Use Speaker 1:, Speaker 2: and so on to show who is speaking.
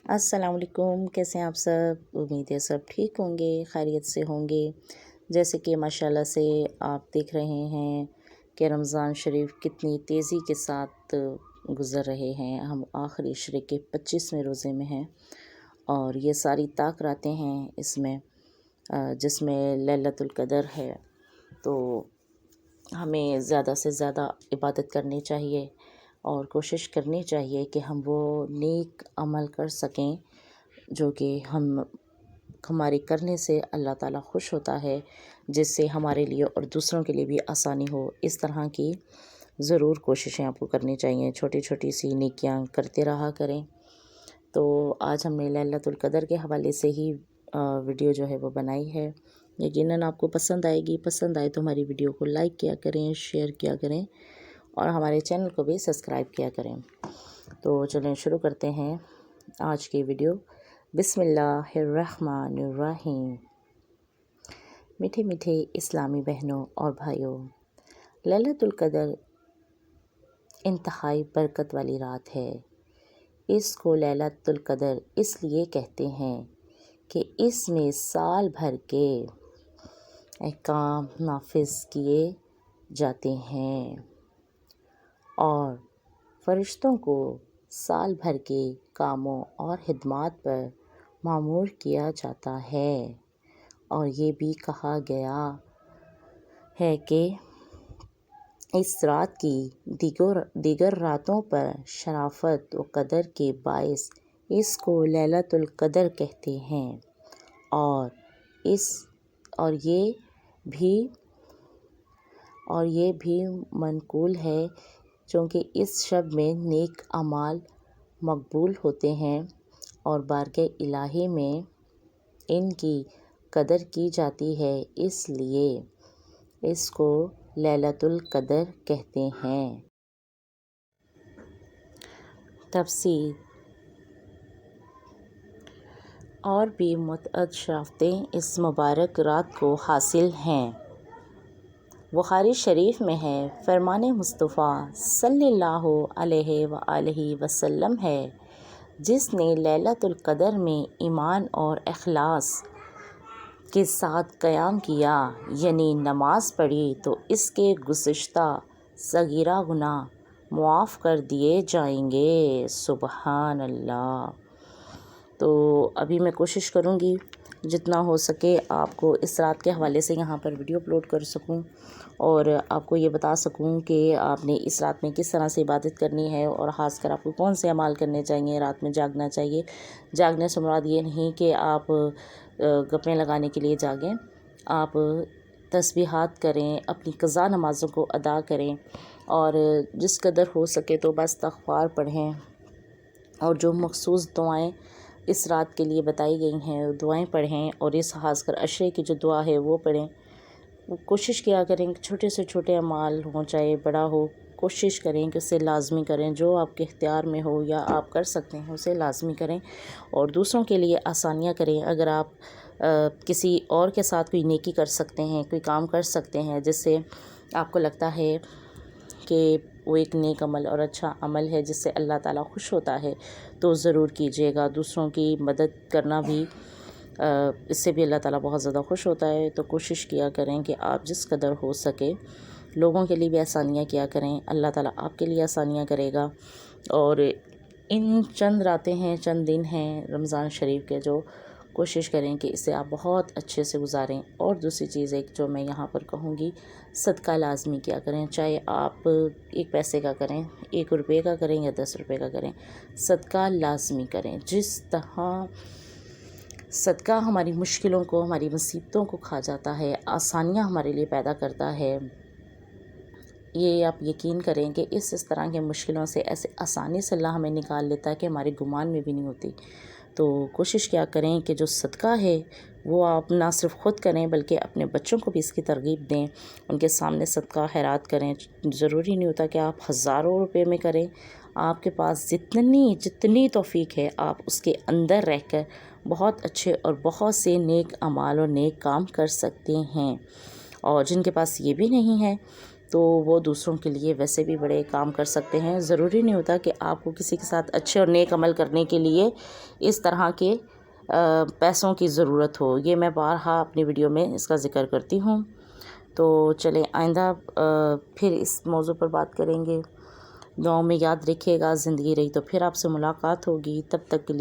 Speaker 1: السلام علیکم، کیسے ہیں آپ سب؟ امید ہے سب ٹھیک ہوں گے، خیریت سے ہوں گے۔ جیسے کہ ماشاءاللہ سے آپ دیکھ رہے ہیں کہ رمضان شریف کتنی تیزی کے ساتھ گزر رہے ہیں۔ ہم آخری عشرے کے 25ویں روزے میں ہیں اور یہ ساری طاق راتیں ہیں اس میں، جس میں لیلۃ القدر ہے۔ تو ہمیں زیادہ سے زیادہ عبادت کرنی چاہیے اور کوشش کرنی چاہیے کہ ہم وہ نیک عمل کر سکیں جو کہ ہمارے کرنے سے اللہ تعالیٰ خوش ہوتا ہے، جس سے ہمارے لیے اور دوسروں کے لیے بھی آسانی ہو۔ اس طرح کی ضرور کوششیں آپ کو کرنی چاہیے، چھوٹی چھوٹی سی نیکیاں کرتے رہا کریں۔ تو آج ہم نے لیلۃ القدر کے حوالے سے ہی ویڈیو جو ہے وہ بنائی ہے۔ یقیناً آپ کو پسند آئے گی، پسند آئے تو ہماری ویڈیو کو لائک کیا کریں، شیئر کیا کریں اور ہمارے چینل کو بھی سبسکرائب کیا کریں۔ تو چلیں شروع کرتے ہیں آج کی ویڈیو۔ بسم اللہ الرحمن الرحیم۔ میٹھے میٹھے اسلامی بہنوں اور بھائیوں، لیلۃ القدر انتہائی برکت والی رات ہے۔ اس کو لیلۃ القدر اس لیے کہتے ہیں کہ اس میں سال بھر کے احکام نافذ کیے جاتے ہیں اور فرشتوں کو سال بھر کے کاموں اور خدمات پر مامور کیا جاتا ہے، اور یہ بھی کہا گیا ہے کہ اس رات کی دیگر راتوں پر شرافت و قدر کے باعث اس کو لیلۃ القدر کہتے ہیں، اور یہ بھی منقول ہے چونکہ اس شب میں نیک اعمال مقبول ہوتے ہیں اور بارگاہ الہی میں ان کی قدر کی جاتی ہے، اس لیے اس کو لیلۃ القدر کہتے ہیں۔ تفصیل اور بھی متعدد شرافتیں اس مبارک رات کو حاصل ہیں۔ بخاری شریف میں ہے، فرمان مصطفیٰ صلی اللہ علیہ وآلہ وسلم ہے، جس نے لیلۃ القدر میں ایمان اور اخلاص کے ساتھ قیام کیا، یعنی نماز پڑھی، تو اس کے گزشتہ صغیرہ گناہ معاف کر دیے جائیں گے۔ سبحان اللہ۔ تو ابھی میں کوشش کروں گی جتنا ہو سکے آپ کو اس رات کے حوالے سے یہاں پر ویڈیو اپلوڈ کر سکوں اور آپ کو یہ بتا سکوں کہ آپ نے اس رات میں کس طرح سے عبادت کرنی ہے، اور خاص کر آپ کو کون سے اعمال کرنے چاہیے۔ رات میں جاگنا چاہیے۔ جاگنے سے مراد یہ نہیں کہ آپ گپیں لگانے کے لیے جاگیں، آپ تسبیحات کریں، اپنی قضا نمازوں کو ادا کریں، اور جس قدر ہو سکے تو بس استغفار پڑھیں، اور جو مخصوص دعائیں اس رات کے لیے بتائی گئی ہیں دعائیں پڑھیں، اور اس خاص کر عشرے کی جو دعا ہے وہ پڑھیں۔ کوشش کیا کریں کہ چھوٹے سے چھوٹے اعمال ہوں چاہے بڑا ہو، کوشش کریں کہ اسے لازمی کریں، جو آپ کے اختیار میں ہو یا آپ کر سکتے ہیں اسے لازمی کریں، اور دوسروں کے لیے آسانیاں کریں۔ اگر آپ کسی اور کے ساتھ کوئی نیکی کر سکتے ہیں، کوئی کام کر سکتے ہیں جس سے آپ کو لگتا ہے کہ وہ ایک نیک عمل اور اچھا عمل ہے جس سے اللہ تعالیٰ خوش ہوتا ہے، تو ضرور کیجیے گا۔ دوسروں کی مدد کرنا بھی اس سے بھی اللہ تعالیٰ بہت زیادہ خوش ہوتا ہے، تو کوشش کیا کریں کہ آپ جس قدر ہو سکے لوگوں کے لیے بھی آسانیاں کیا کریں، اللہ تعالیٰ آپ کے لیے آسانیاں کرے گا۔ اور ان چند راتیں ہیں، چند دن ہیں رمضان شریف کے، جو کوشش کریں کہ اسے آپ بہت اچھے سے گزاریں۔ اور دوسری چیز ایک جو میں یہاں پر کہوں گی، صدقہ لازمی کیا کریں، چاہے آپ 1 پیسے کا کریں، 1 روپے کا کریں یا 10 روپے کا کریں، صدقہ لازمی کریں۔ جس طرح صدقہ ہماری مشکلوں کو، ہماری مصیبتوں کو کھا جاتا ہے، آسانیاں ہمارے لیے پیدا کرتا ہے، یہ آپ یقین کریں کہ اس طرح کے مشکلوں سے ایسے آسانی سے اللہ ہمیں نکال لیتا ہے کہ ہمارے گمان میں بھی نہیں ہوتی۔ تو کوشش کیا کریں کہ جو صدقہ ہے وہ آپ نہ صرف خود کریں بلکہ اپنے بچوں کو بھی اس کی ترغیب دیں، ان کے سامنے صدقہ خیرات کریں۔ ضروری نہیں ہوتا کہ آپ ہزاروں روپے میں کریں، آپ کے پاس جتنی توفیق ہے آپ اس کے اندر رہ کر بہت اچھے اور بہت سے نیک اعمال اور نیک کام کر سکتے ہیں۔ اور جن کے پاس یہ بھی نہیں ہے تو وہ دوسروں کے لیے ویسے بھی بڑے کام کر سکتے ہیں۔ ضروری نہیں ہوتا کہ آپ کو کسی کے ساتھ اچھے اور نیک عمل کرنے کے لیے اس طرح کے پیسوں کی ضرورت ہو۔ یہ میں بارہا اپنی ویڈیو میں اس کا ذکر کرتی ہوں۔ تو چلیں آئندہ پھر اس موضوع پر بات کریں گے۔ دعاؤں میں یاد رکھیے گا، زندگی رہی تو پھر آپ سے ملاقات ہوگی۔ تب تک کے لیے